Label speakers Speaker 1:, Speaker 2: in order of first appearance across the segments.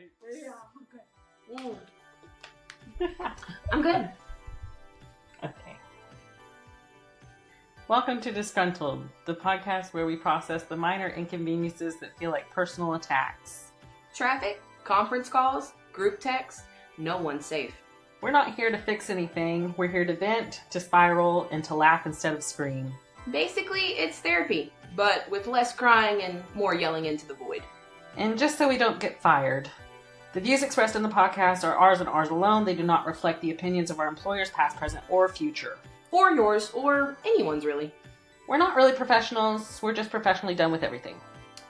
Speaker 1: Yeah, I'm good. I'm good.
Speaker 2: Okay. Welcome to Disgruntled, the podcast where we process the minor inconveniences that feel like personal attacks.
Speaker 1: Traffic, conference calls, group texts, no one's safe.
Speaker 2: We're not here to fix anything. We're here to vent, to spiral, and to laugh instead of scream.
Speaker 1: Basically, it's therapy, but with less crying and more yelling into the void.
Speaker 2: And just so we don't get fired, the views expressed in the podcast are ours and ours alone. They do not reflect the opinions of our employers, past, present, or future.
Speaker 1: Or yours, or anyone's really.
Speaker 2: We're not really professionals. We're just professionally done with everything.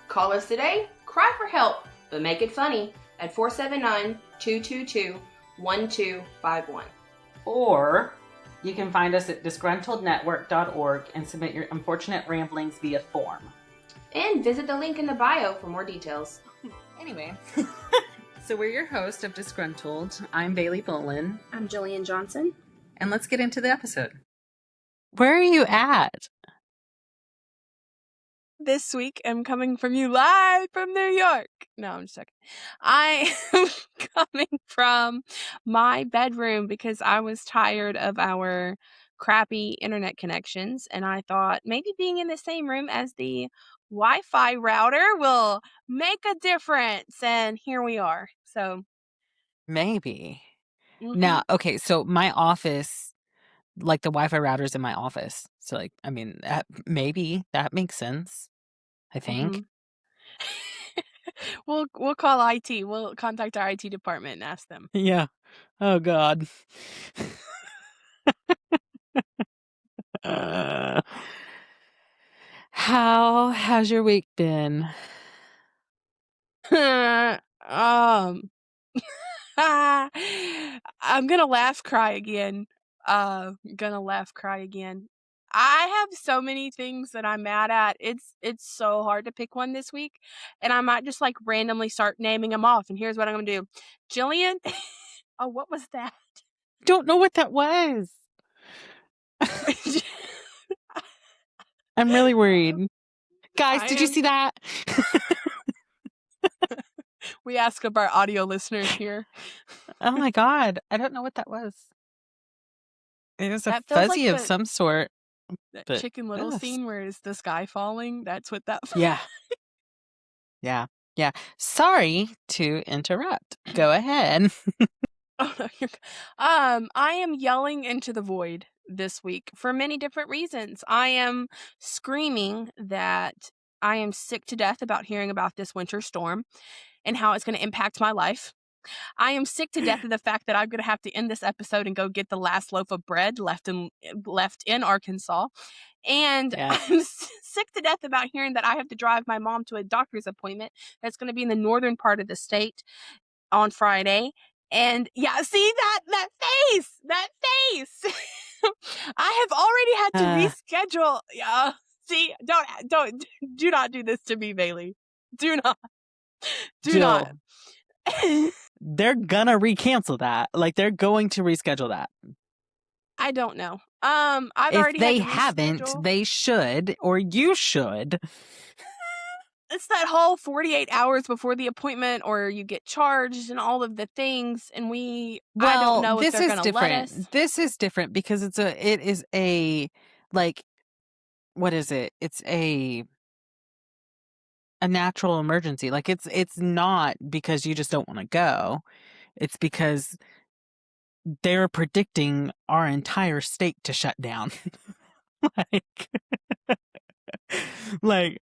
Speaker 1: Call us today, cry for help, but make it funny at 479-222-1251.
Speaker 2: Or you can find us at disgruntlednetwork.org and submit your unfortunate ramblings via form.
Speaker 1: And visit the link in the bio for more details.
Speaker 2: Anyway, so we're your host of Disgruntled. I'm Bailey Bolin.
Speaker 3: I'm Gillian Johnson.
Speaker 2: And let's get into the episode. Where are you at?
Speaker 3: This week, I'm coming from you live from New York. No, I'm just joking. I am coming from my bedroom because I was tired of our crappy internet connections. And I thought maybe being in the same room as the Wi-Fi router will make a difference. And here we are. So
Speaker 2: Maybe. Now, okay, so my office, like the Wi-Fi router's in my office. So like, I mean, maybe that makes sense, I think.
Speaker 3: We'll call IT. We'll contact our IT department and ask them.
Speaker 2: Yeah. Oh, God. How's your week been?
Speaker 3: I'm gonna laugh, cry again. I have so many things that I'm mad at. It's so hard to pick one this week, and I might just like randomly start naming them off. And here's what I'm gonna do, Gillian. Oh, what was that?
Speaker 2: Don't know what that was. I'm really worried. Guys, did you see that?
Speaker 3: We ask of our audio listeners here.
Speaker 2: Oh my God. I don't know what that was. It was a fuzzy of some sort.
Speaker 3: That Chicken Little scene where it's the sky falling. That's what that was.
Speaker 2: Yeah. Yeah. Yeah. Sorry to interrupt. Go ahead.
Speaker 3: Oh no, I am yelling into the void this week for many different reasons. I am screaming that I am sick to death about hearing about this winter storm and how it's going to impact my life. I am sick to death of the fact that I'm going to have to end this episode and go get the last loaf of bread left in Arkansas. And I'm sick to death about hearing that I have to drive my mom to a doctor's appointment that's going to be in the northern part of the state on Friday. And yeah, see that face. I have already had to reschedule. Yeah, see, do not do this to me, Bailey. Do not.
Speaker 2: They're gonna recancel that. Like they're going to reschedule that.
Speaker 3: I don't know. If
Speaker 2: they haven't, they should, or you should.
Speaker 3: It's that whole 48 hours before the appointment, or you get charged and all of the things. And I don't know if they're going to let us.
Speaker 2: This is different because it is a, like, what is it? It's a natural emergency. Like it's not because you just don't want to go. It's because they're predicting our entire state to shut down. like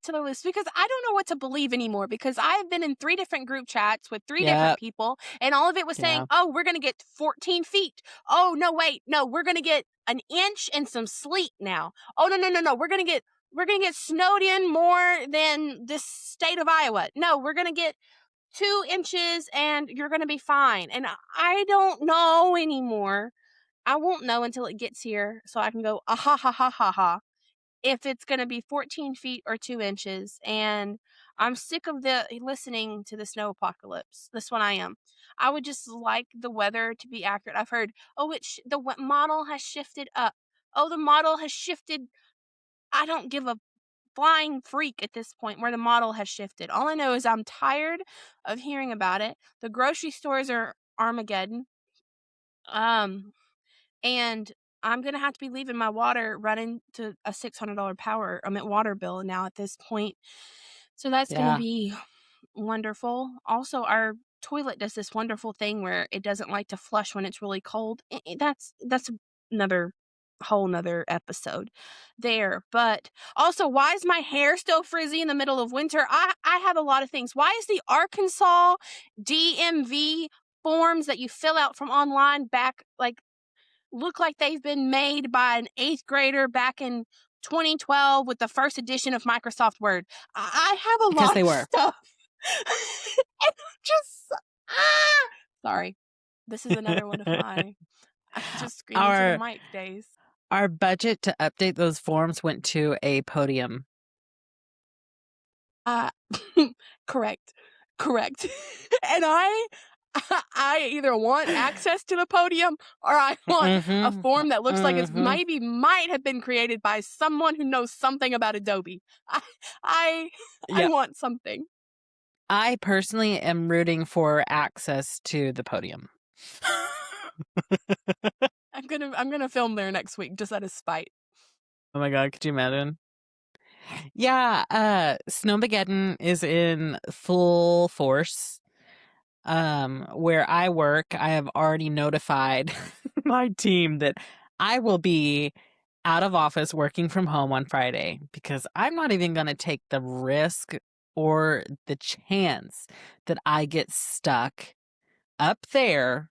Speaker 3: to the list, because I don't know what to believe anymore, because I have been in 3 different group chats with 3 different people, and all of it was saying, oh, we're going to get 14 feet. Oh, no, wait, no, we're going to get an inch and some sleet now. Oh, no, we're going to get snowed in more than the state of Iowa. No, we're going to get 2 inches and you're going to be fine. And I don't know anymore. I won't know until it gets here, so I can go, ha, if it's going to be 14 feet or 2 inches. And I'm sick of listening to the snow apocalypse. This one I am. I would just like the weather to be accurate. I've heard, the model has shifted up. Oh, the model has shifted. I don't give a flying freak at this point where the model has shifted. All I know is I'm tired of hearing about it. The grocery stores are Armageddon. And I'm gonna have to be leaving my water running to a $600 water bill now at this point. So that's gonna be wonderful. Also, our toilet does this wonderful thing where it doesn't like to flush when it's really cold. That's another whole nother episode there. But also, why is my hair still frizzy in the middle of winter? I have a lot of things. Why is the Arkansas DMV forms that you fill out from online back look like they've been made by an 8th grader back in 2012 with the first edition of Microsoft Word? I have a lot of stuff. And sorry. This is another one of my just screaming to the mic days.
Speaker 2: Our budget to update those forms went to a podium.
Speaker 3: Correct. And I either want access to the podium or I want a form that looks like it might have been created by someone who knows something about Adobe. I want something.
Speaker 2: I personally am rooting for access to the podium.
Speaker 3: I'm gonna film there next week just out of spite.
Speaker 2: Oh my God, could you imagine? Yeah, Snowmageddon is in full force. Where I work, I have already notified my team that I will be out of office working from home on Friday because I'm not even going to take the risk or the chance that I get stuck up there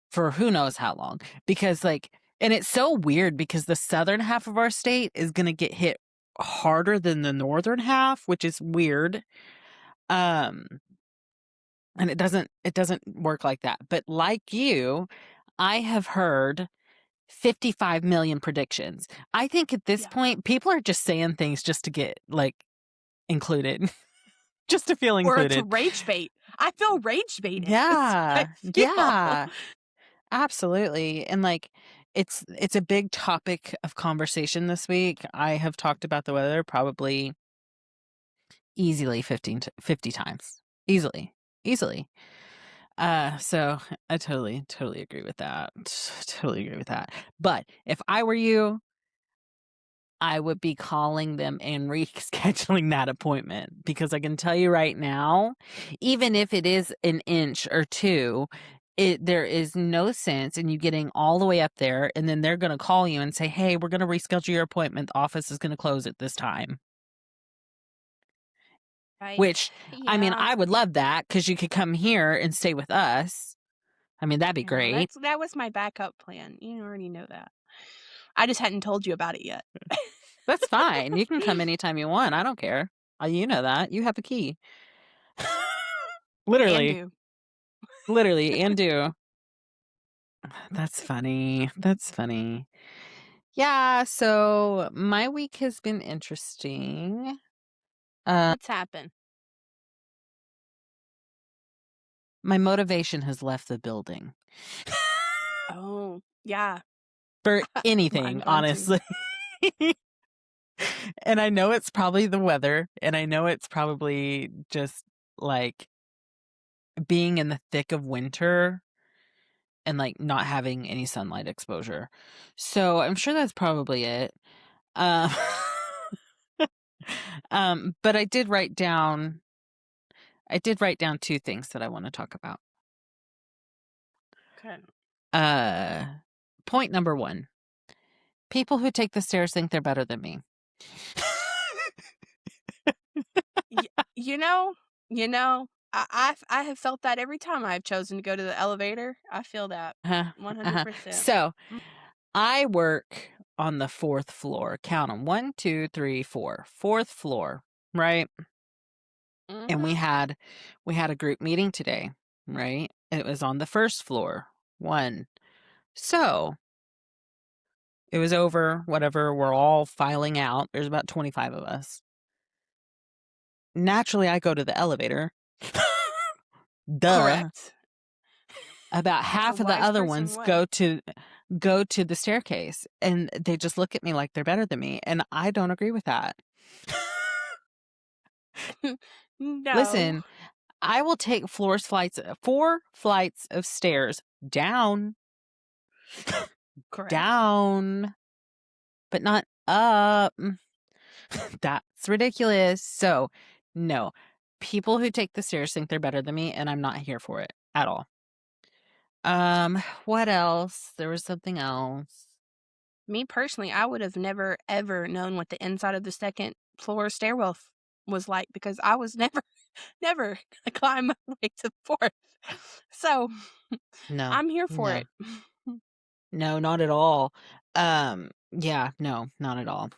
Speaker 2: for who knows how long. Because and it's so weird because the southern half of our state is going to get hit harder than the northern half, which is weird. And it doesn't work like that. But like you, I have heard 55 million predictions. I think at this point, people are just saying things just to get included, just to feel included.
Speaker 3: Or to rage bait. I feel rage baited.
Speaker 2: Yeah, absolutely. And it's a big topic of conversation this week. I have talked about the weather probably easily 50 times. Easily. So I totally agree with that. Totally agree with that. But if I were you, I would be calling them and rescheduling that appointment because I can tell you right now, even if it is an inch or two, there is no sense in you getting all the way up there and then they're going to call you and say, "Hey, we're going to reschedule your appointment. The office is going to close at this time."
Speaker 3: Right.
Speaker 2: Which, I mean, I would love that because you could come here and stay with us. I mean, that'd be great.
Speaker 3: That was my backup plan. You already know that. I just hadn't told you about it yet.
Speaker 2: That's fine. You can come anytime you want. I don't care. You know that. You have a key. Literally.
Speaker 3: And do.
Speaker 2: Literally, and do. That's funny. Yeah, so my week has been interesting.
Speaker 3: What's happened?
Speaker 2: My motivation has left the building.
Speaker 3: Oh, yeah.
Speaker 2: For anything, honestly. And I know it's probably the weather, and I know it's probably just being in the thick of winter and not having any sunlight exposure. So I'm sure that's probably it. But I did write down 2 things that I want to talk about.
Speaker 3: Okay.
Speaker 2: Point number 1. People who take the stairs think they're better than me.
Speaker 3: You know, I have felt that every time I've chosen to go to the elevator. I feel that 100%.
Speaker 2: So I work on the 4th floor. Count them. 1, 2, 3, 4. 4th floor, right? And we had a group meeting today, right? It was on the 1st floor. 1. So it was over, whatever. We're all filing out. There's about 25 of us. Naturally, I go to the elevator. Duh.
Speaker 3: Correct.
Speaker 2: About half of the other ones go to the staircase, and they just look at me like they're better than me, and I don't agree with that.
Speaker 3: No.
Speaker 2: Listen, I will take 4 flights of stairs down.
Speaker 3: Correct.
Speaker 2: Down, but not up. That's ridiculous. So, no. People who take the stairs think they're better than me, and I'm not here for it at all. What else? There was something else.
Speaker 3: Me personally, I would have never ever known what the inside of the second floor stairwell was like because I was never gonna climb my way to the fourth. So
Speaker 2: No.
Speaker 3: I'm here for
Speaker 2: No.
Speaker 3: it.
Speaker 2: No, not at all. Yeah, no, not at all.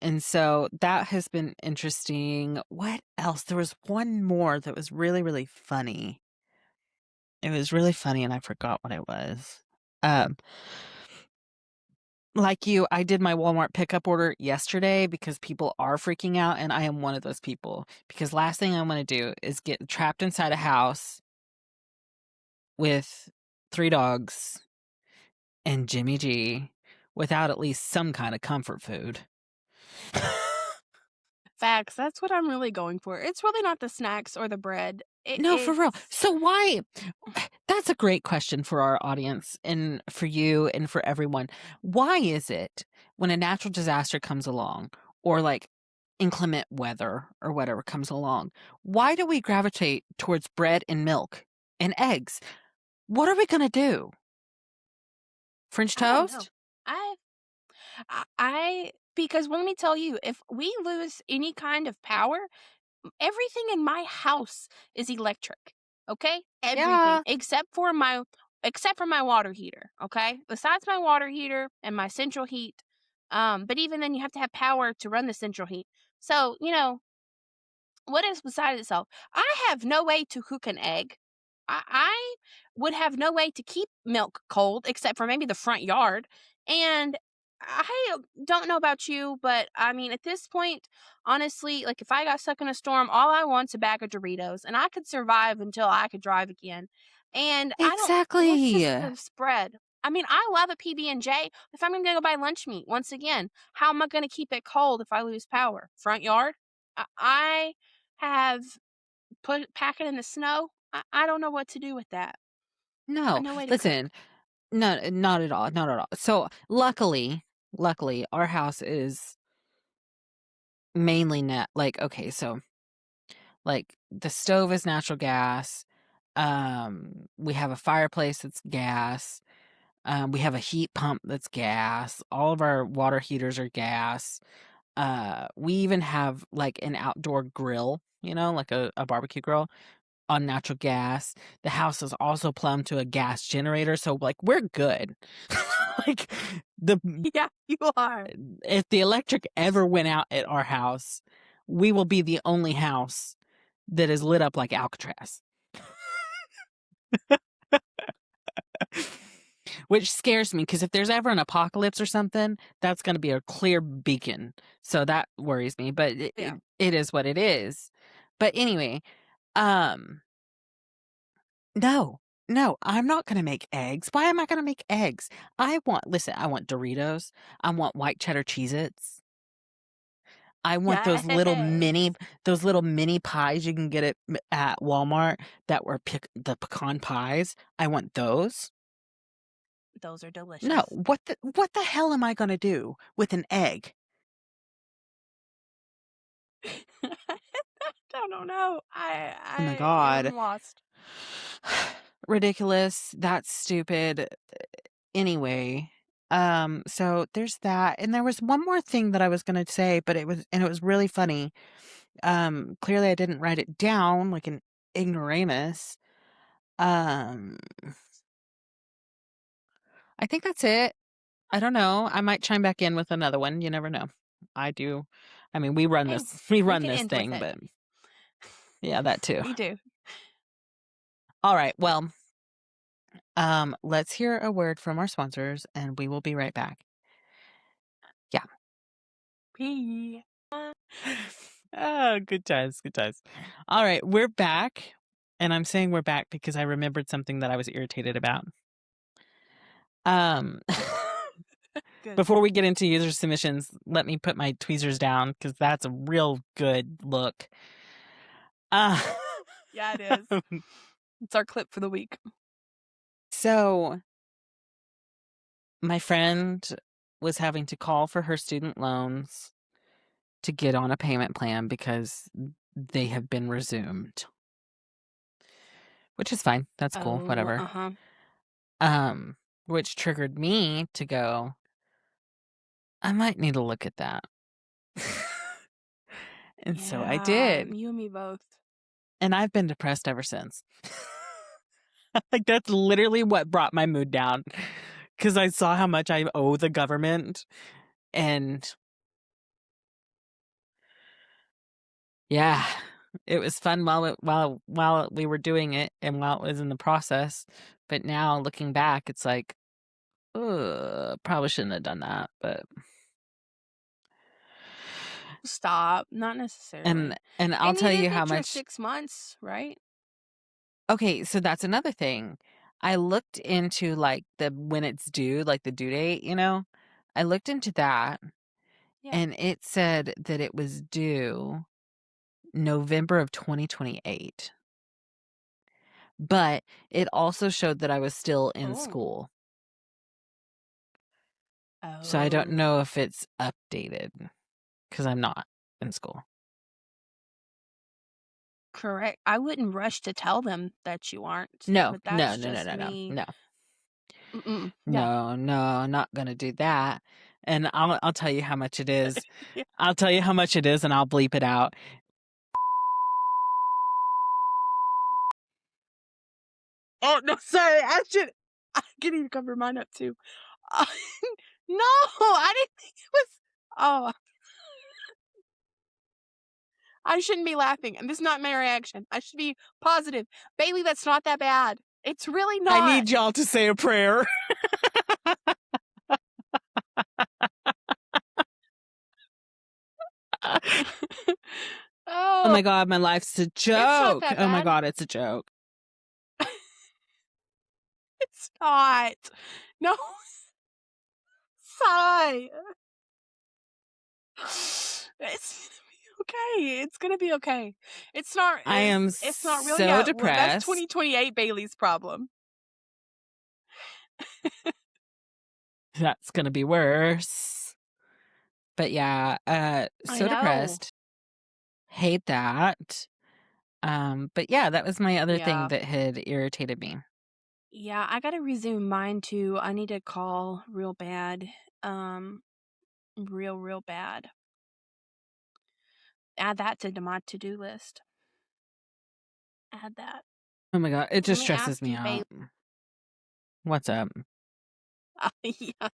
Speaker 2: And so that has been interesting. What else? There was one more that was really, really funny. It was really funny, and I forgot what it was. Like you, I did my Walmart pickup order yesterday because people are freaking out, and I am one of those people. Because last thing I'm going to do is get trapped inside a house with 3 dogs and Jimmy G without at least some kind of comfort food.
Speaker 3: Facts. That's what I'm really going for. It's really not the snacks or the bread.
Speaker 2: No, for real. So why? That's a great question for our audience and for you and for everyone. Why is it when a natural disaster comes along or like inclement weather or whatever comes along, why do we gravitate towards bread and milk and eggs? What are we going to do? French toast?
Speaker 3: I because let me tell you, if we lose any kind of power, everything in my house is electric. Okay? Everything
Speaker 2: Yeah.
Speaker 3: except for my water heater, okay? Besides my water heater and my central heat. But even then you have to have power to run the central heat. So, what is beside itself? I have no way to cook an egg. I would have no way to keep milk cold except for maybe the front yard. And I don't know about you, but I mean, at this point, honestly, like if I got stuck in a storm, all I want's a bag of Doritos, and I could survive until I could drive again. And I don't. What's
Speaker 2: Exactly.
Speaker 3: just the spread? I mean, I love a PB&J. If I'm gonna go buy lunch meat, once again, how am I gonna keep it cold if I lose power? Front yard. I have pack it in the snow. I don't know what to do with that.
Speaker 2: No,
Speaker 3: No way to cook.
Speaker 2: listen, no, not at all. Not at all. So luckily, our house is mainly net. Like, okay, so like the stove is natural gas. We have a fireplace that's gas. We have a heat pump that's gas. All of our water heaters are gas. We even have like an outdoor grill, like a barbecue grill on natural gas. The house is also plumbed to a gas generator, so like we're good. Like
Speaker 3: Yeah, you are.
Speaker 2: if the electric ever went out at our house, we will be the only house that is lit up like Alcatraz. Which scares me because if there's ever an apocalypse or something, that's going to be a clear beacon. So that worries me, but it is what it is. But anyway, no, I'm not going to make eggs. Why am I going to make eggs? I want Doritos. I want white cheddar Cheez-Its. I want those little mini pies you can get at Walmart that were the pecan pies. I want those.
Speaker 3: Those are delicious.
Speaker 2: No, what the hell am I going to do with an egg?
Speaker 3: I don't know.
Speaker 2: Oh my God.
Speaker 3: am lost.
Speaker 2: Ridiculous. That's stupid. Anyway, so there's that. And there was one more thing that I was going to say, but it was really funny. Clearly I didn't write it down like an ignoramus. I think that's it. I don't know. I might chime back in with another one. You never know. I do. I mean, we run this thing, but yeah, that too.
Speaker 3: We do.
Speaker 2: All right. Well, let's hear a word from our sponsors and we will be right back. Yeah.
Speaker 3: Pee.
Speaker 2: Oh, good times. All right, we're back. And I'm saying we're back because I remembered something that I was irritated about.
Speaker 3: Good.
Speaker 2: Before we get into user submissions, let me put my tweezers down because that's a real good look.
Speaker 3: Yeah, it is. It's our clip for the week.
Speaker 2: So, my friend was having to call for her student loans to get on a payment plan because they have been resumed. Which is fine. That's cool. Whatever. Which triggered me to go, I might need to look at that. And so I did.
Speaker 3: You and me both.
Speaker 2: And I've been depressed ever since. Like, that's literally what brought my mood down. Because I saw how much I owe the government. And yeah, it was fun while we were doing it and while it was in the process. But now looking back, it's like, probably shouldn't have done that. But
Speaker 3: stop, not necessarily.
Speaker 2: And I'll tell you how
Speaker 3: your
Speaker 2: much
Speaker 3: 6 months, right?
Speaker 2: Okay, so that's another thing. I looked into like the when it's due, like the due date, you know? I looked into that and it said that it was due November of 2028. But it also showed that I was still in school. So I don't know if it's updated because I'm not in school.
Speaker 3: Correct. I wouldn't rush to tell them that you aren't.
Speaker 2: No,
Speaker 3: but that's just me.
Speaker 2: no.
Speaker 3: Mm-mm.
Speaker 2: No, I'm not gonna do that. And I'll tell you how much it is.
Speaker 3: Yeah.
Speaker 2: I'll tell you how much it is, and I'll bleep it out.
Speaker 3: Oh no, sorry. I can even cover mine up too. No, I didn't think it was. Oh, I shouldn't be laughing, and this is not my reaction. I should be positive. Bailey, that's not that bad. It's really not.
Speaker 2: I need y'all to say a prayer. Oh my God, my life's a joke. Oh my God, it's a joke.
Speaker 3: It's not. No. Sigh. It's okay. It's gonna be okay. It's not.
Speaker 2: I am
Speaker 3: It's not really
Speaker 2: so depressed.
Speaker 3: That's 2028 Bailey's problem.
Speaker 2: That's gonna be worse. But yeah, so depressed. Hate that. But yeah, that was my other thing that had irritated me.
Speaker 3: Yeah, I gotta resume mine too. I need to call real bad. Real bad. Add that to my to-do list. Add that.
Speaker 2: Oh my God, it just stresses me out. What's up?
Speaker 3: Yeah,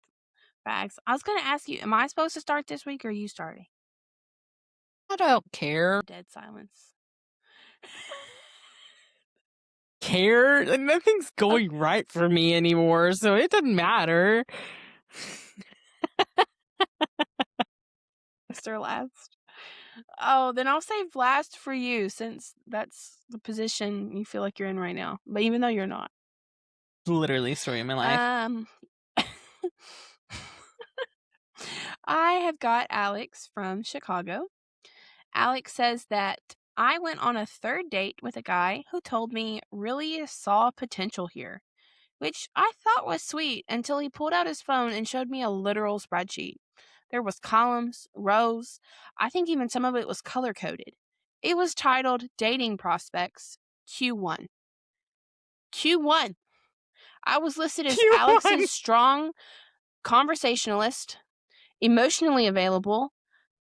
Speaker 3: facts. I was gonna ask you, am I supposed to start this week or are you starting?
Speaker 2: I don't care.
Speaker 3: Dead silence.
Speaker 2: Care? Like, nothing's going right for me anymore, so it doesn't matter.
Speaker 3: Mr. Last. Oh, then I'll save last for you since that's the position you feel like you're in right now. But even though you're not.
Speaker 2: Literally story of my life.
Speaker 3: I have got Alex from Chicago. Alex says that I went on a third date with a guy who told me really saw potential here, which I thought was sweet until he pulled out his phone and showed me a literal spreadsheet. There was columns, rows. I think even some of it was color-coded. It was titled Dating Prospects Q1. Q1. I was listed as
Speaker 2: Q1.
Speaker 3: Alex's strong conversationalist, emotionally available,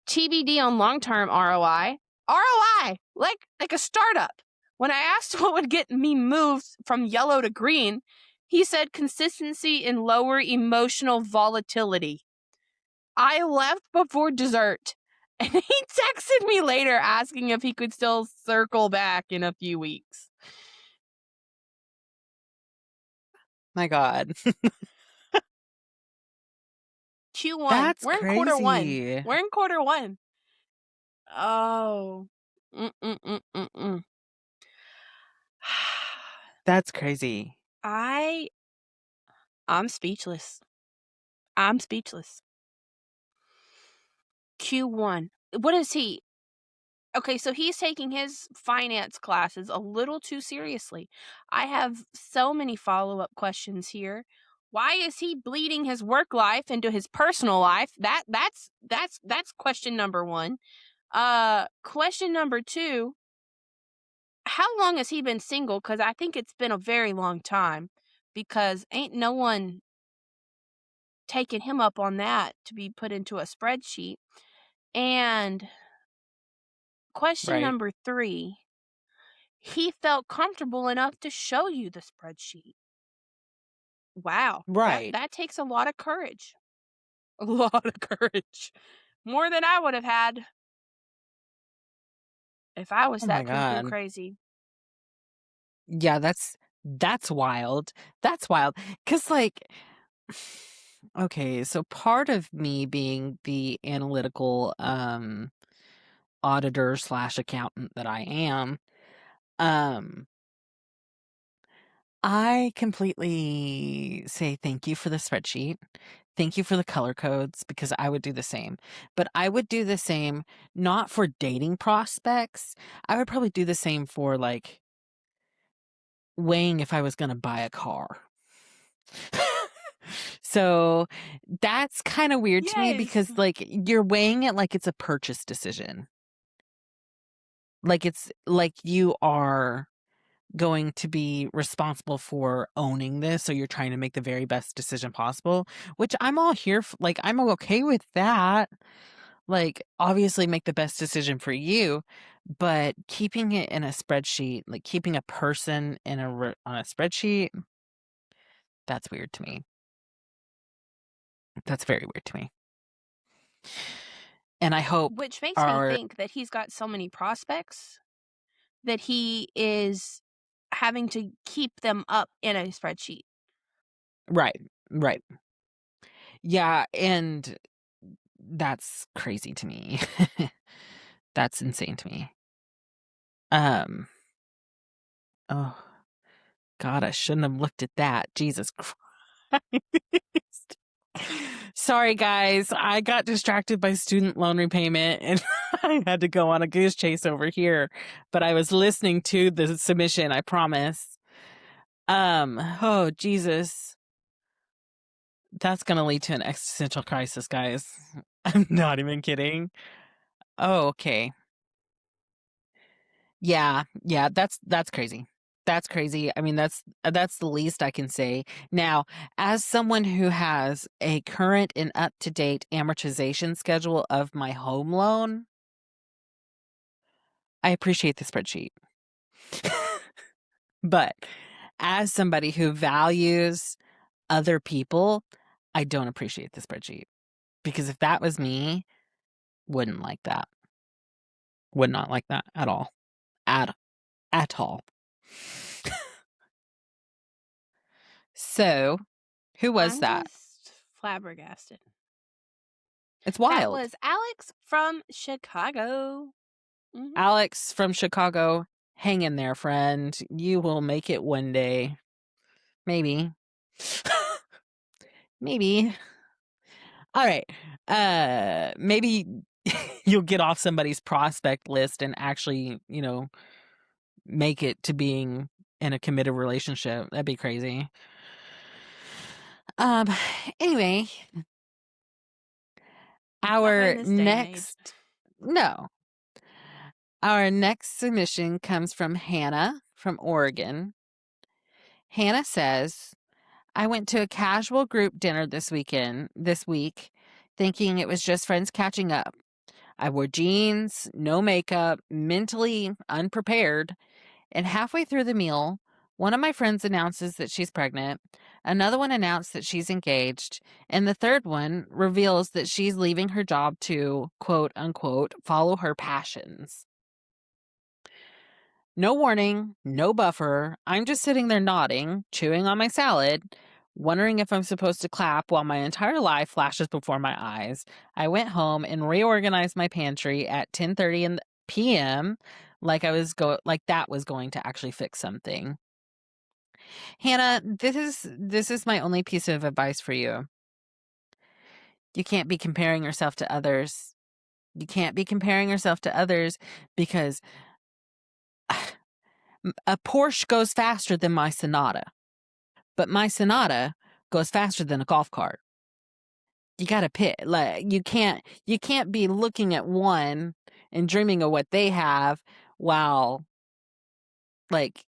Speaker 3: TBD on long-term ROI. ROI! Like a startup. When I asked what would get me moved from yellow to green, he said consistency and lower emotional volatility. I left before dessert, and he texted me later asking if he could still circle back in a few weeks.
Speaker 2: My God.
Speaker 3: Q1.
Speaker 2: That's
Speaker 3: We're
Speaker 2: crazy.
Speaker 3: in quarter one. We're in quarter one. Oh.
Speaker 2: That's crazy.
Speaker 3: I'm speechless. I'm speechless. Q1. What is he? Okay, so he's taking his finance classes a little too seriously. I have so many follow-up questions here. Why is he bleeding his work life into his personal life? That's question number 1. Question number 2, how long has he been single? Because I think it's been a very long time, because ain't no one taking him up on that to be put into a spreadsheet. And question number 3, he felt comfortable enough to show you the spreadsheet. Wow.
Speaker 2: Right.
Speaker 3: That takes a lot of courage. A lot of courage. More than I would have had if I was that cuckoo crazy.
Speaker 2: Yeah, that's wild. That's wild. 'Cause like, okay, so part of me being the analytical auditor / accountant that I am, I completely say thank you for the spreadsheet. Thank you for the color codes, because I would do the same. But I would do the same not for dating prospects. I would probably do the same for like weighing if I was going to buy a car. So that's kind of weird to me, because like you're weighing it like it's a purchase decision. Like it's like you are going to be responsible for owning this, so you're trying to make the very best decision possible, which I'm all here like I'm okay with that. Like, obviously make the best decision for you, but keeping it in a spreadsheet, like keeping a person in on a spreadsheet, that's weird to me. That's very weird to me. And I hope
Speaker 3: Which makes me think that he's got so many prospects that he is having to keep them up in a spreadsheet.
Speaker 2: Right. Yeah, and that's crazy to me. That's insane to me. Oh God, I shouldn't have looked at that. Jesus Christ. Sorry, guys. I got distracted by student loan repayment and I had to go on a goose chase over here. But I was listening to the submission, I promise. Oh, Jesus. That's going to lead to an existential crisis, guys. I'm not even kidding. Oh, okay. Yeah, that's crazy. That's crazy. I mean, that's the least I can say. Now, as someone who has a current and up-to-date amortization schedule of my home loan, I appreciate the spreadsheet. But as somebody who values other people, I don't appreciate the spreadsheet. Because if that was me, wouldn't like that. Would not like that at all. At all. So, who was that?
Speaker 3: I'm just flabbergasted.
Speaker 2: It's wild.
Speaker 3: That was Alex from Chicago.
Speaker 2: Mm-hmm. Alex from Chicago, hang in there, friend. You will make it one day. Maybe. Maybe. All right. Maybe you'll get off somebody's prospect list and actually, make it to being in a committed relationship. That'd be crazy. Anyway, our next submission comes from Hannah from Oregon. Hannah says, I went to a casual group dinner this week, thinking it was just friends catching up. I wore jeans, no makeup, mentally unprepared, and halfway through the meal, one of my friends announces that she's pregnant, another one announced that she's engaged, and the third one reveals that she's leaving her job to, quote unquote, follow her passions. No warning, no buffer. I'm just sitting there nodding, chewing on my salad, wondering if I'm supposed to clap while my entire life flashes before my eyes. I went home and reorganized my pantry at 10:30 p.m. like that was going to actually fix something. Hannah, this is my only piece of advice for you. You can't be comparing yourself to others. You can't be comparing yourself to others because a Porsche goes faster than my Sonata, but my Sonata goes faster than a golf cart. You gotta pick. Like you can't be looking at one and dreaming of what they have while, like,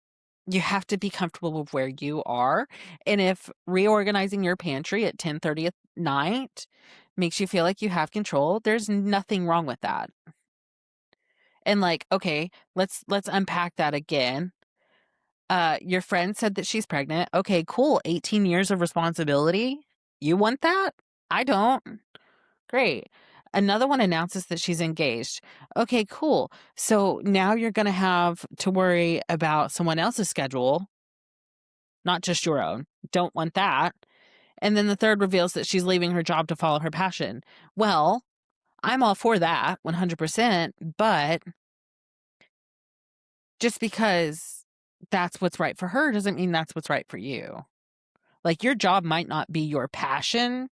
Speaker 2: you have to be comfortable with where you are. And if reorganizing your pantry at 10:30 at night makes you feel like you have control, there's nothing wrong with that. And like, okay, let's unpack that again. Your friend said that she's pregnant. Okay, cool. 18 years of responsibility. You want that? I don't. Great. Another one announces that she's engaged. Okay, cool. So now you're going to have to worry about someone else's schedule, not just your own. Don't want that. And then the third reveals that she's leaving her job to follow her passion. Well, I'm all for that 100%, but just because that's what's right for her doesn't mean that's what's right for you. Like, your job might not be your passion,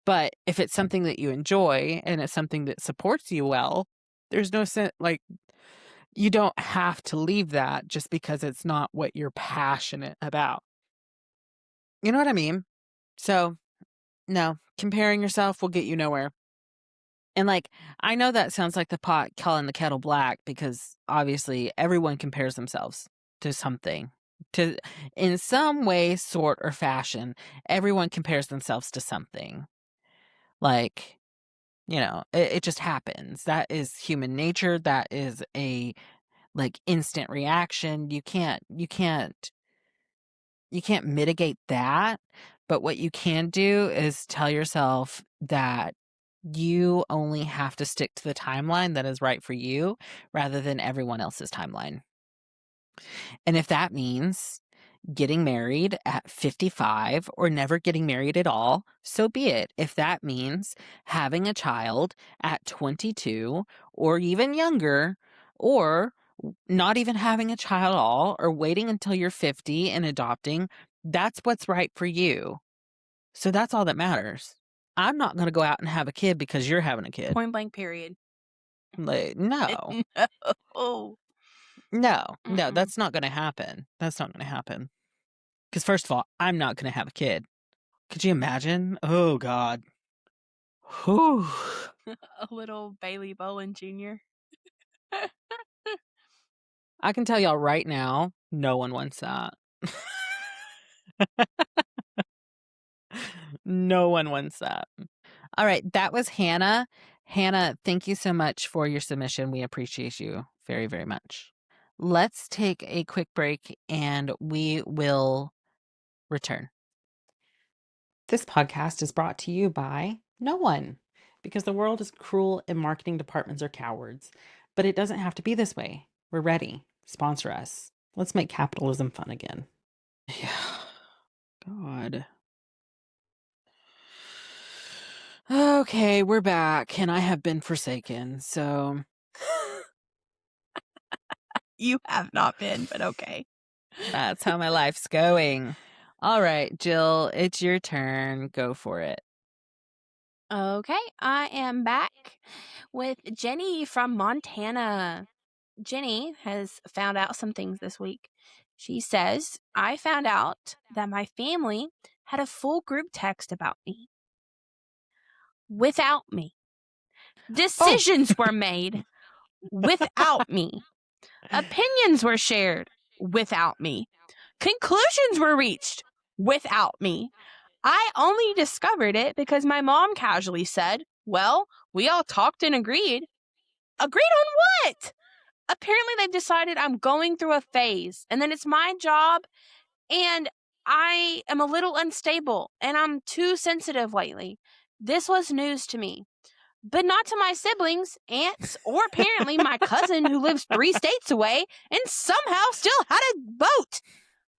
Speaker 2: but if it's something that you enjoy and it's something that supports you well, there's no sense, like, you don't have to leave that just because it's not what you're passionate about. You know what I mean? So, no, comparing yourself will get you nowhere. And like, I know that sounds like the pot calling the kettle black because obviously everyone compares themselves to something. To in some way, sort, or fashion, everyone compares themselves to something. Like, it just happens. That is human nature. That is a like instant reaction. You can't mitigate that. But what you can do is tell yourself that you only have to stick to the timeline that is right for you rather than everyone else's timeline. And if that means getting married at 55 or never getting married at all, so be it. If that means having a child at 22 or even younger, or not even having a child at all, or waiting until you're 50 and adopting, that's what's right for you. So that's all that matters. I'm not going to go out and have a kid because you're having a kid.
Speaker 3: Point blank, period.
Speaker 2: Like, no. No, that's not going to happen. That's not going to happen. Because first of all, I'm not going to have a kid. Could you imagine? Oh, God. Whew.
Speaker 3: A little Bailey Bowen Jr.
Speaker 2: I can tell y'all right now, no one wants that. No one wants that. All right, that was Hannah. Hannah, thank you so much for your submission. We appreciate you very, very much. Let's take a quick break and we will return. This podcast is brought to you by no one, because the world is cruel and marketing departments are cowards. But it doesn't have to be this way. We're ready. Sponsor us. Let's make capitalism fun again. Yeah. God. Okay, we're back, and I have been forsaken, so...
Speaker 3: You have not been, but okay.
Speaker 2: That's how my life's going. All right, Jill, it's your turn. Go for it.
Speaker 3: Okay, I am back with Jenny from Montana. Jenny has found out some things this week. She says, I found out that my family had a full group text about me. Without me. Decisions were made without me. Opinions were shared without me. Conclusions were reached without me. I only discovered it because my mom casually said, well, we all talked and agreed. Agreed on what? Apparently they've decided I'm going through a phase and then it's my job and I am a little unstable and I'm too sensitive lately. This was news to me, but not to my siblings, aunts, or apparently my cousin who lives 3 states away and somehow still had a vote.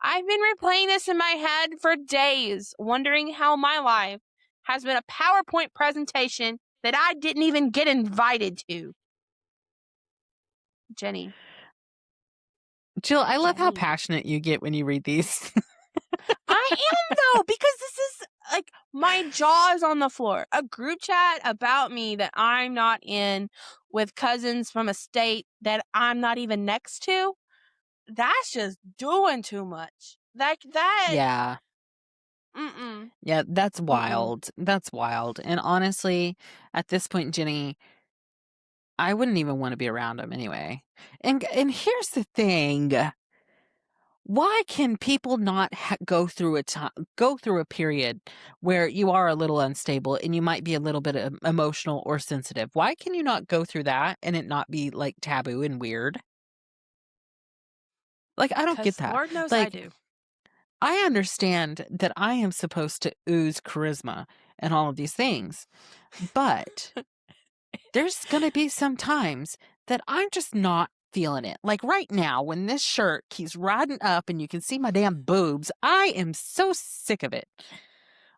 Speaker 3: I've been replaying this in my head for days, wondering how my life has been a PowerPoint presentation that I didn't even get invited to. Jenny.
Speaker 2: Jill, I love how passionate you get when you read these.
Speaker 3: I am, though, because this is like, my jaw is on the floor. A group chat about me that I'm not in with cousins from a state that I'm not even next to, that's just doing too much. Like, that...
Speaker 2: Yeah.
Speaker 3: Mm-mm.
Speaker 2: Yeah, that's
Speaker 3: Mm-mm.
Speaker 2: wild. That's wild. And honestly, at this point, Jenny, I wouldn't even want to be around him anyway. And here's the thing. Why can people not go through a period where you are a little unstable and you might be a little bit emotional or sensitive? Why can you not go through that and it not be like taboo and weird? Like, I don't get
Speaker 3: 'Cause
Speaker 2: that.
Speaker 3: Lord knows I
Speaker 2: Like,
Speaker 3: do.
Speaker 2: I understand that I am supposed to ooze charisma and all of these things, but there's going to be some times that I'm just not feeling it. Like right now, when this shirt keeps riding up and you can see my damn boobs, I am so sick of it.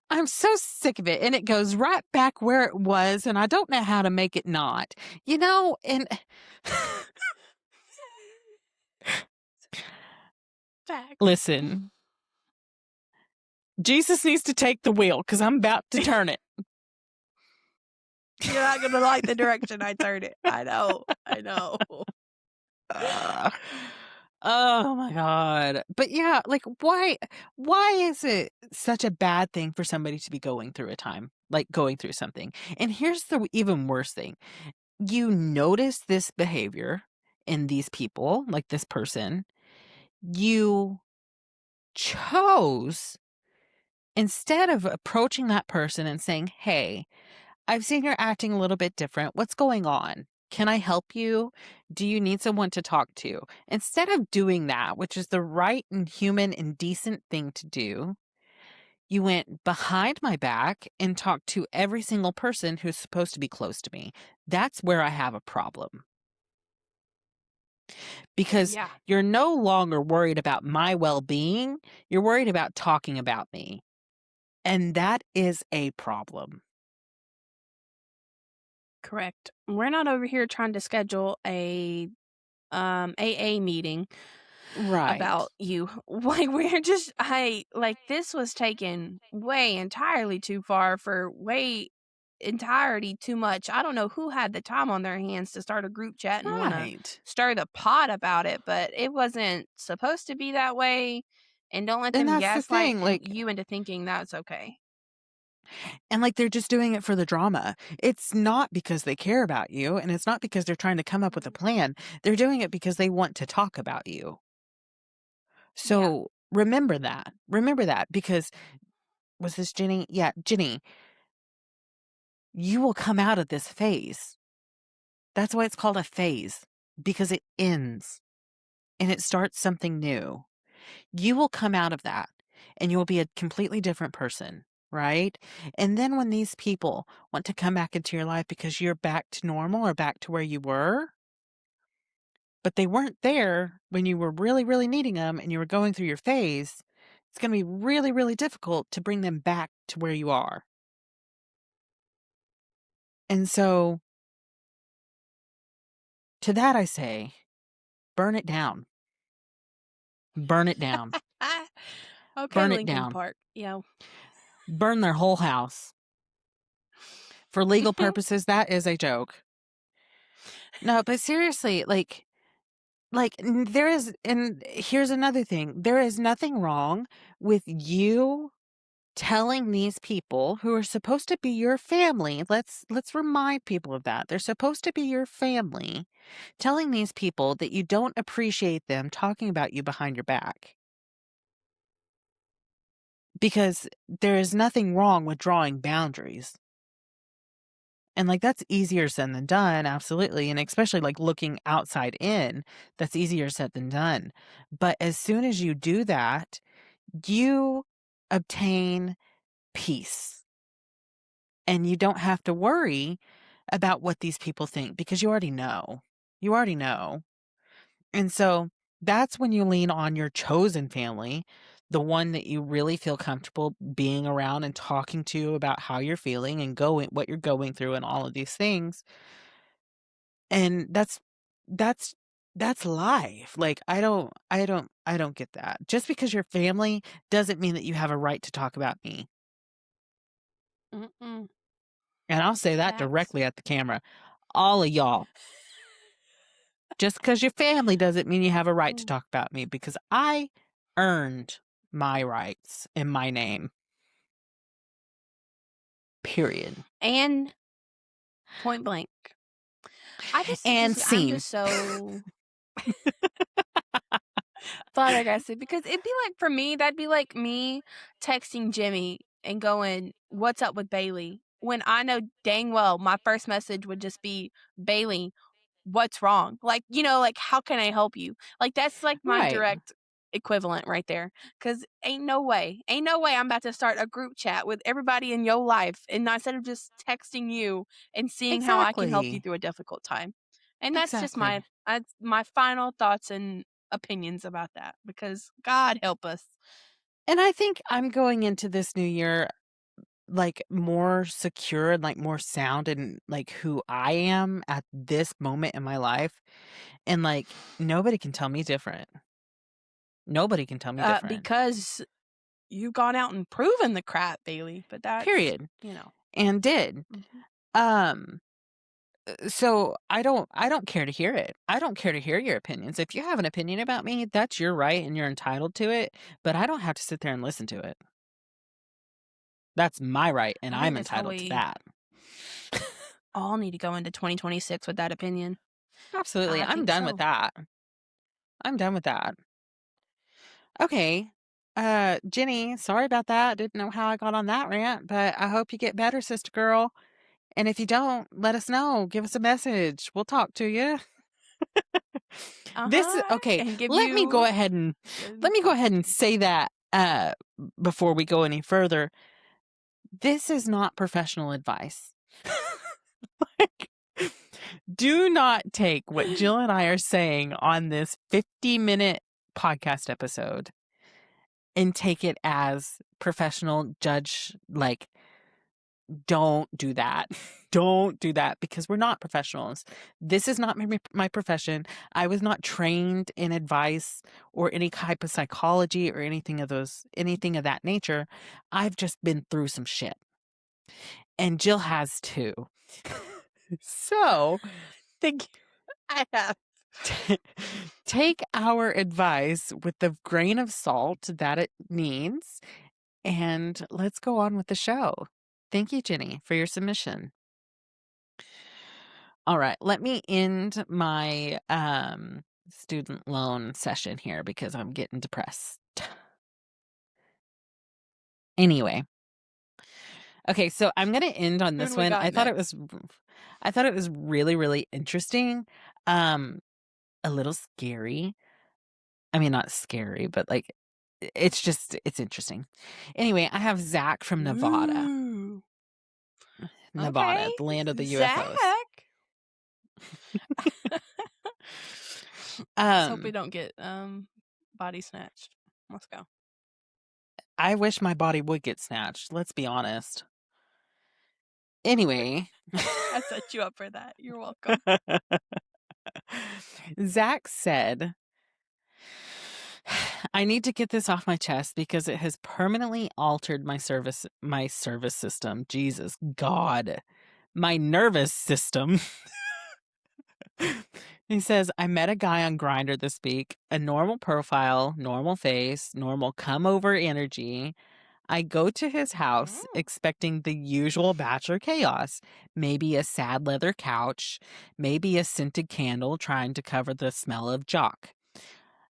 Speaker 2: I'm so sick of it. And it goes right back where it was. And I don't know how to make it not, and
Speaker 3: Facts.
Speaker 2: listen, Jesus needs to take the wheel because I'm about to turn it.
Speaker 3: You're not going to like the direction I turn it. I know.
Speaker 2: Oh my God. But yeah, like why is it such a bad thing for somebody to be going through something? And here's the even worse thing. You notice this behavior in these people, like this person. You chose, instead of approaching that person and saying, "Hey, I've seen you're acting a little bit different. What's going on? Can I help you? Do you need someone to talk to?" Instead of doing that, which is the right and human and decent thing to do, you went behind my back and talked to every single person who's supposed to be close to me. That's where I have a problem. Because
Speaker 3: Yeah.
Speaker 2: you're no longer worried about my well-being. You're worried about talking about me. And that is a problem.
Speaker 3: Correct. We're not over here trying to schedule a AA meeting
Speaker 2: Right.
Speaker 3: about you. Like, this was taken way entirely too far for entirety too much. I don't know who had the time on their hands to start a group chat and want to
Speaker 2: Right.
Speaker 3: stir the pot about it, but it wasn't supposed to be that way. And don't let
Speaker 2: And
Speaker 3: them
Speaker 2: that's the
Speaker 3: gaslight
Speaker 2: thing, like,
Speaker 3: you into thinking that's okay.
Speaker 2: and like they're just doing it for the drama. It's not because they care about you, and it's not because they're trying to come up with a plan. They're doing it because they want to talk about you. So remember that. Remember that, because was this Jenny? Yeah, Jenny, you will come out of this phase. That's why it's called a phase, because it ends and it starts something new. You will come out of that and you will be a completely different person, right? And then when these people want to come back into your life because you're back to normal or back to where you were, but they weren't there when you were really, really needing them and you were going through your phase, it's going to be really, really difficult to bring them back to where you are. And so to that I say, burn it down. Burn it down.
Speaker 3: Okay,
Speaker 2: Burn it
Speaker 3: Lincoln
Speaker 2: down.
Speaker 3: Park. Yeah.
Speaker 2: Burn their whole house. For legal purposes, that is a joke. No, but seriously, there is, and here's another thing. There is nothing wrong with you telling these people who are supposed to be your family. Let's remind people of that. They're supposed to be your family. Telling these people that you don't appreciate them talking about you behind your back. Because there is nothing wrong with drawing boundaries. And like that's easier said than done, absolutely. And especially like looking outside in, that's easier said than done. But as soon as you do that, you obtain peace. And you don't have to worry about what these people think because you already know. You already know. And so that's when you lean on your chosen family, the one that you really feel comfortable being around and talking to about how you're feeling and what you're going through and all of these things. And that's life. Like I don't get that. Just because you're family doesn't mean that you have a right to talk about me.
Speaker 3: Mm-mm.
Speaker 2: And I'll say that
Speaker 3: Facts.
Speaker 2: directly at the camera. All of y'all. Just because your family doesn't mean you have a right to talk about me, because I earned my rights in my name. Period.
Speaker 3: And point blank. I'm just so flabbergasted because it'd be like, for me, that'd be like me texting Jimmy and going, "What's up with Bailey?" When I know dang well my first message would just be, "Bailey, what's wrong?" Like, like, how can I help you? Like, that's like my
Speaker 2: Right.
Speaker 3: direct equivalent right there. Because ain't no way I'm about to start a group chat with everybody in your life, and instead of just texting you and seeing how I can help you
Speaker 2: Exactly.
Speaker 3: through a difficult time. And that's just
Speaker 2: Exactly.
Speaker 3: my final thoughts and opinions about that, because God help us.
Speaker 2: And I think I'm going into this new year like more secure and like more sound in like who I am at this moment in my life. And like nobody can tell me different. Nobody can tell me different.
Speaker 3: Because you've gone out and proven the crap, Bailey. But that's
Speaker 2: Period. And did.
Speaker 3: Mm-hmm.
Speaker 2: So I don't care to hear it. I don't care to hear your opinions. If you have an opinion about me, that's your right and you're entitled to it, but I don't have to sit there and listen to it. That's my right and I'm entitled to that.
Speaker 3: All need to go into 2026 with that opinion.
Speaker 2: Absolutely. I'm done with that. I'm done with that. Okay. Jenny, sorry about that. Didn't know how I got on that rant, but I hope you get better, sister girl. And if you don't, let us know. Give us a message. We'll talk to you. This is okay. Let me go ahead and say that before we go any further. This is not professional advice. Like, do not take what Jill and I are saying on this 50-minute podcast episode and take it as professional judge. Like, don't do that. Don't do that, because we're not professionals. This is not my profession. I was not trained in advice or any type of psychology or anything of that nature. I've just been through some shit. And Jill has too. So,
Speaker 3: Thank you. I have.
Speaker 2: Take our advice with the grain of salt that it needs, and let's go on with the show. Thank you, Jenny, for your submission. All right, let me end my student loan session here because I'm getting depressed. Anyway. Okay, so I'm going to end on this one. I thought it was really, really interesting. A little scary. I mean, not scary, but like it's interesting. Anyway, I have Zach from Nevada.
Speaker 3: Ooh.
Speaker 2: Nevada,
Speaker 3: Okay.
Speaker 2: the land of the UFOs.
Speaker 3: Zach. Let's hope we don't get body snatched. Let's go.
Speaker 2: I wish my body would get snatched. Let's be honest. Anyway.
Speaker 3: I set you up for that. You're welcome.
Speaker 2: Zach said, I need to get this off my chest because it has permanently altered my service system. Jesus God. My nervous system. He says, I met a guy on Grindr this week, a normal profile, normal face, normal come over energy. I go to his house expecting the usual bachelor chaos, maybe a sad leather couch, maybe a scented candle trying to cover the smell of jock.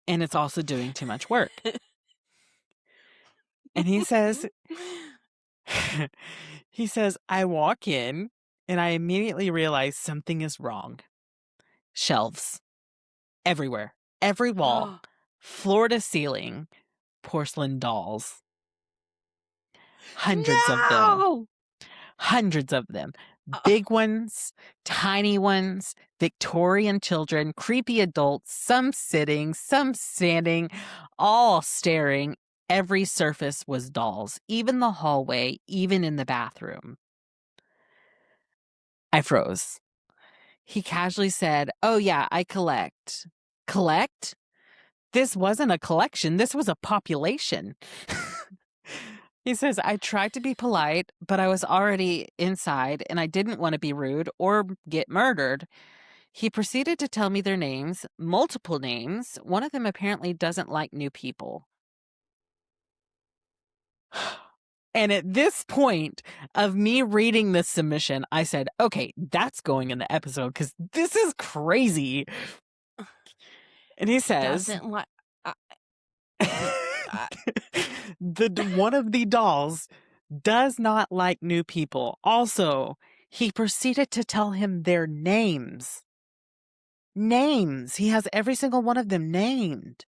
Speaker 2: And it's also doing too much work. And he says, I walk in and I immediately realize something is wrong. Shelves. Everywhere. Every wall. Floor to ceiling. Porcelain dolls. Hundreds of them. Big ones, tiny ones, Victorian children, creepy adults, some sitting, some standing, all staring. Every surface was dolls, even the hallway, even in the bathroom. I froze. He casually said, oh yeah, I collect. Collect? This wasn't a collection. This was a population. He says, I tried to be polite, but I was already inside and I didn't want to be rude or get murdered. He proceeded to tell me their names, multiple names. One of them apparently doesn't like new people. And at this point of me reading this submission, I said, okay, that's going in the episode because this is crazy. And he says,
Speaker 3: Doesn't like.
Speaker 2: one of the dolls does not like new people. Also, he proceeded to tell him their names. Names. He has every single one of them named.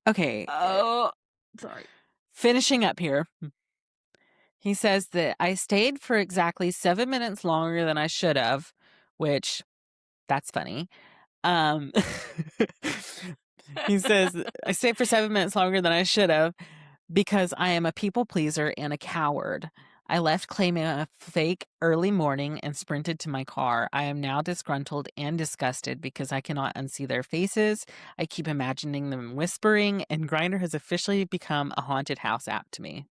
Speaker 2: Okay.
Speaker 3: Oh, sorry.
Speaker 2: Finishing up here. He says that I stayed for exactly 7 minutes longer than I should have, which that's funny. He says, I stayed for 7 minutes longer than I should have because I am a people pleaser and a coward. I left claiming a fake early morning and sprinted to my car. I am now disgruntled and disgusted because I cannot unsee their faces. I keep imagining them whispering, and Grindr has officially become a haunted house app to me.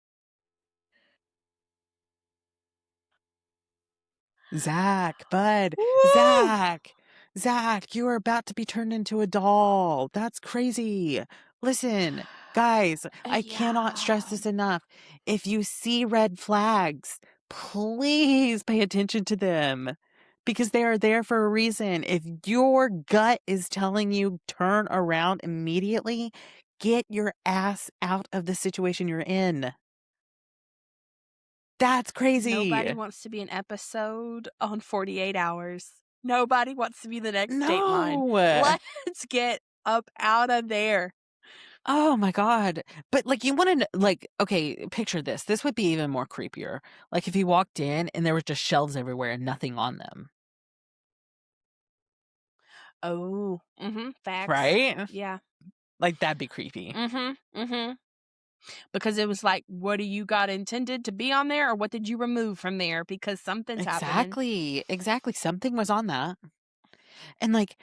Speaker 2: Zach, bud,
Speaker 3: Woo!
Speaker 2: Zach, you are about to be turned into a doll. That's crazy. Listen, guys, I cannot stress this enough. If you see red flags, please pay attention to them because they are there for a reason. If your gut is telling you turn around immediately, get your ass out of the situation you're in. That's crazy.
Speaker 3: Nobody wants to be an episode on 48 Hours. Nobody wants to be the next Dateline. Let's get up out of there.
Speaker 2: Oh my God. But like you want to like, okay, picture this. This would be even more creepier. Like if you walked in and there was just shelves everywhere and nothing on them.
Speaker 3: Oh, facts.
Speaker 2: Right?
Speaker 3: Yeah.
Speaker 2: Like that'd be creepy.
Speaker 3: Because it was like, what do you got intended to be on there or what did you remove from there? Because something's happening.
Speaker 2: Exactly. Something was on that. And like,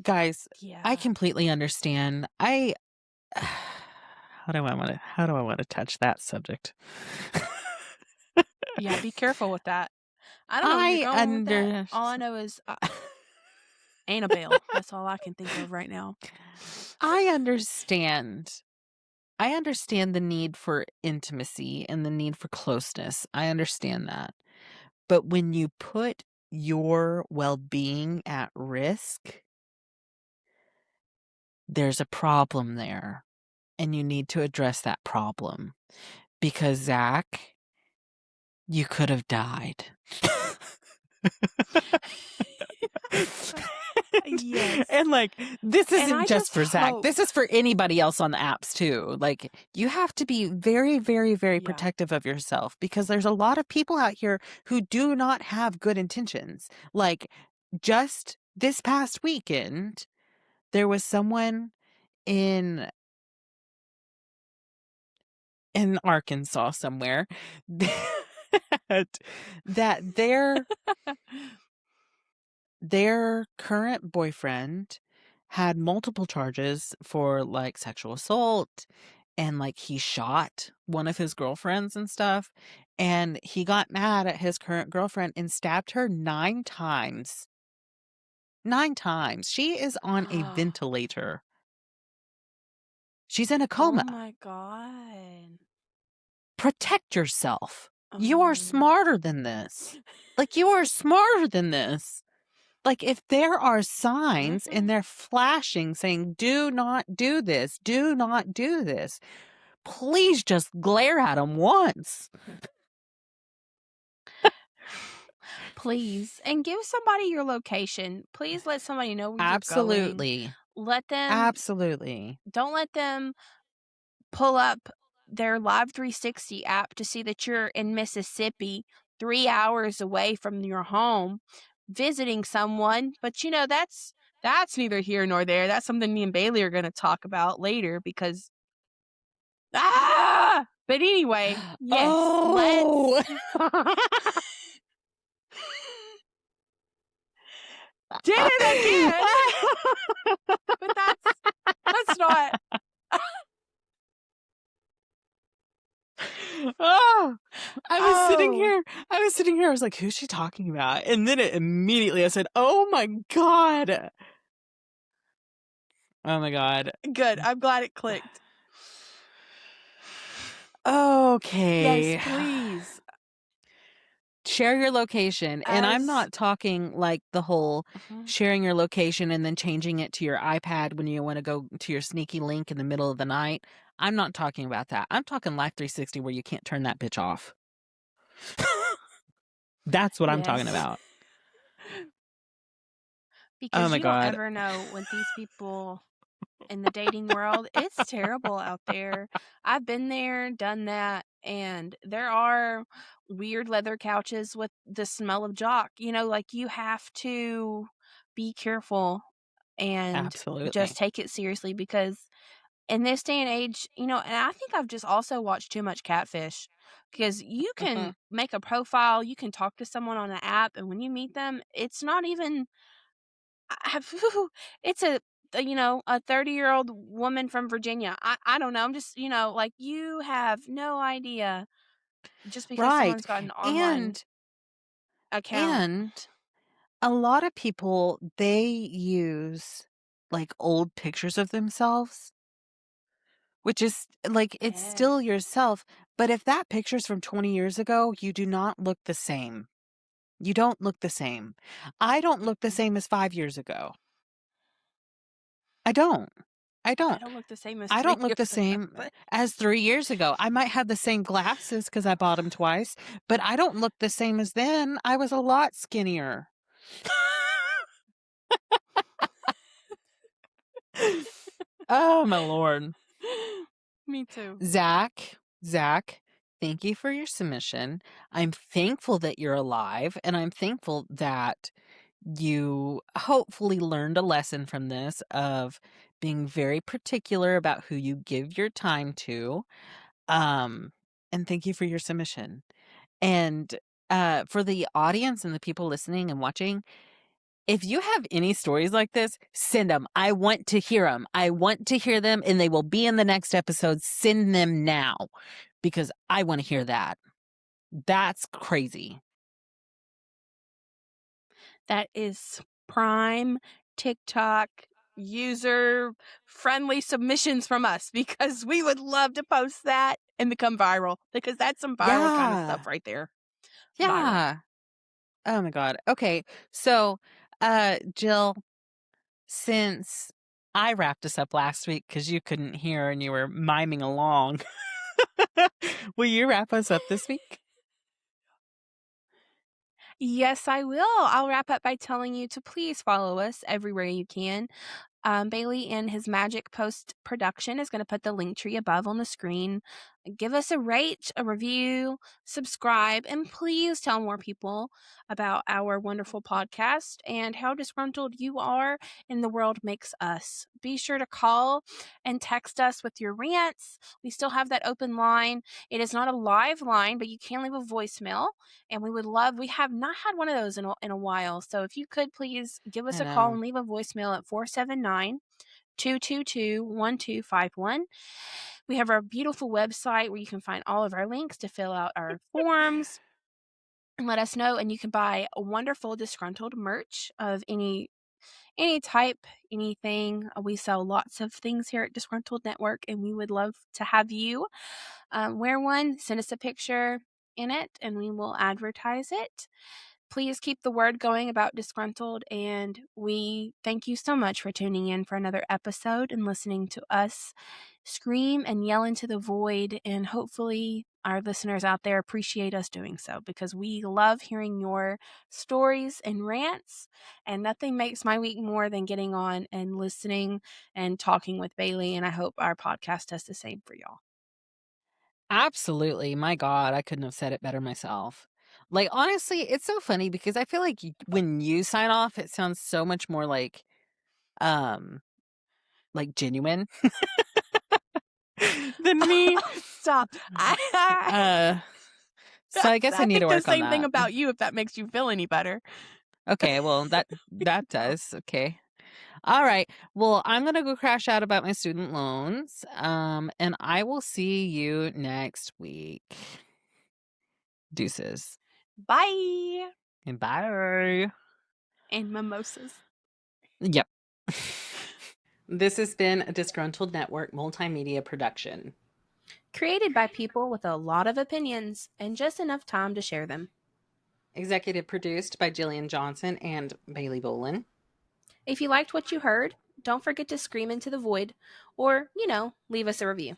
Speaker 2: guys, I completely understand. How do I want to touch that subject?
Speaker 3: Yeah, be careful with that. I don't know where you're going with that. All I know is Annabelle. That's all I can think of right now.
Speaker 2: I understand the need for intimacy and the need for closeness. I understand that. But when you put your well-being at risk, there's a problem there. And you need to address that problem. Because, Zach, you could have died.
Speaker 3: Yes.
Speaker 2: And like, this isn't just for Zach. This is for anybody else on the apps too. Like, you have to be very, very, very protective of yourself because there's a lot of people out here who do not have good intentions. Like, just this past weekend, there was someone in Arkansas somewhere that their current boyfriend had multiple charges for like sexual assault and like he shot one of his girlfriends and stuff, and he got mad at his current girlfriend and stabbed her 9 times. 9 times. She is on a ventilator. She's in a coma.
Speaker 3: Oh my God.
Speaker 2: Protect yourself. You are smarter than this. Like, you are smarter than this. Like, if there are signs and they're flashing saying, do not do this, do not do this, please just glare at them once.
Speaker 3: Please. And give somebody your location. Please let somebody know where you're going. Let them.
Speaker 2: Absolutely.
Speaker 3: Don't let them pull up their Live 360 app to see that you're in Mississippi, 3 hours away from your home, visiting someone. But you know, that's neither here nor there. That's something me and Bailey are going to talk about later because but anyway, yes, did it again. But that's not
Speaker 2: Oh, I was sitting here. I was like, who's she talking about? And then immediately I said, oh my God. Oh my God.
Speaker 3: Good. I'm glad it clicked.
Speaker 2: Okay.
Speaker 3: Yes, please.
Speaker 2: Share your location. And I'm not talking like the whole sharing your location and then changing it to your iPad when you want to go to your sneaky link in the middle of the night. I'm not talking about that. I'm talking Life 360 where you can't turn that bitch off. That's what I'm talking about.
Speaker 3: Because
Speaker 2: my
Speaker 3: you
Speaker 2: God.
Speaker 3: don't ever know with these people in the dating world. It's terrible out there. I've been there, done that, and there are weird leather couches with the smell of jock. You know, like you have to be careful and
Speaker 2: Absolutely.
Speaker 3: just take it seriously because in this day and age, you know, and I think I've just also watched too much catfish because you can make a profile, you can talk to someone on an app, and when you meet them, it's not even it's a you know, a 30-year-old woman from Virginia. I don't know. I'm just, you know, like you have no idea just because
Speaker 2: Right.
Speaker 3: someone's got an online account.
Speaker 2: And a lot of people, they use like old pictures of themselves, which is like, it's still yourself. But if that picture's from 20 years ago, you do not look the same. You don't look the same. I don't look the same as 5 years ago. I don't.
Speaker 3: I don't look the same as
Speaker 2: I
Speaker 3: 3
Speaker 2: don't look the
Speaker 3: years ago.
Speaker 2: same as 3 years ago. I might have the same glasses because I bought them twice, but I don't look the same as then. I was a lot skinnier. Oh, my Lord.
Speaker 3: Me too.
Speaker 2: Zach, thank you for your submission. I'm thankful that you're alive, and I'm thankful that you hopefully learned a lesson from this of being very particular about who you give your time to. And thank you for your submission. And for the audience and the people listening and watching, if you have any stories like this, send them. I want to hear them. I want to hear them, and they will be in the next episode. Send them now because I want to hear that. That's crazy.
Speaker 3: That is prime TikTok user friendly submissions from us because we would love to post that and become viral because that's some viral kind of stuff right there.
Speaker 2: Yeah.
Speaker 3: Viral.
Speaker 2: Oh my God. Okay. So, Jill, since I wrapped us up last week because you couldn't hear and you were miming along, will you wrap us up this week?
Speaker 3: Yes, I will. I'll wrap up by telling you to please follow us everywhere you can. Bailey in his Magic Post production is going to put the link tree above on the screen. Give us a rate, a review, subscribe, and please tell more people about our wonderful podcast and how disgruntled you are and the world makes us. Be sure to call and text us with your rants. We still have that open line. It is not a live line, but you can leave a voicemail, and we have not had one of those in a while. So if you could please give us a call and leave a voicemail at 479-222-1251. We have our beautiful website where you can find all of our links to fill out our forms and let us know. And you can buy a wonderful disgruntled merch of any type, anything. We sell lots of things here at Disgruntled Network, and we would love to have you wear one. Send us a picture in it, and we will advertise it. Please keep the word going about Disgruntled, and we thank you so much for tuning in for another episode and listening to us scream and yell into the void, and hopefully our listeners out there appreciate us doing so because we love hearing your stories and rants, and nothing makes my week more than getting on and listening and talking with Bailey, and I hope our podcast does the same for y'all.
Speaker 2: Absolutely. My God, I couldn't have said it better myself. Like, honestly, it's so funny because I feel like when you sign off, it sounds so much more like genuine than me.
Speaker 3: Stop.
Speaker 2: So I guess I need to work on that.
Speaker 3: I think the same thing about you if that makes you feel any better.
Speaker 2: Okay, well, that does. Okay. All right. Well, I'm going to go crash out about my student loans. And I will see you next week. Deuces.
Speaker 3: Bye.
Speaker 2: And bye.
Speaker 3: And mimosas.
Speaker 2: Yep. This has been a Disgruntled Network multimedia production.
Speaker 3: Created by people with a lot of opinions and just enough time to share them.
Speaker 2: Executive produced by Gillian Johnson and Bailey Bolin.
Speaker 3: If you liked what you heard, don't forget to scream into the void or, leave us a review.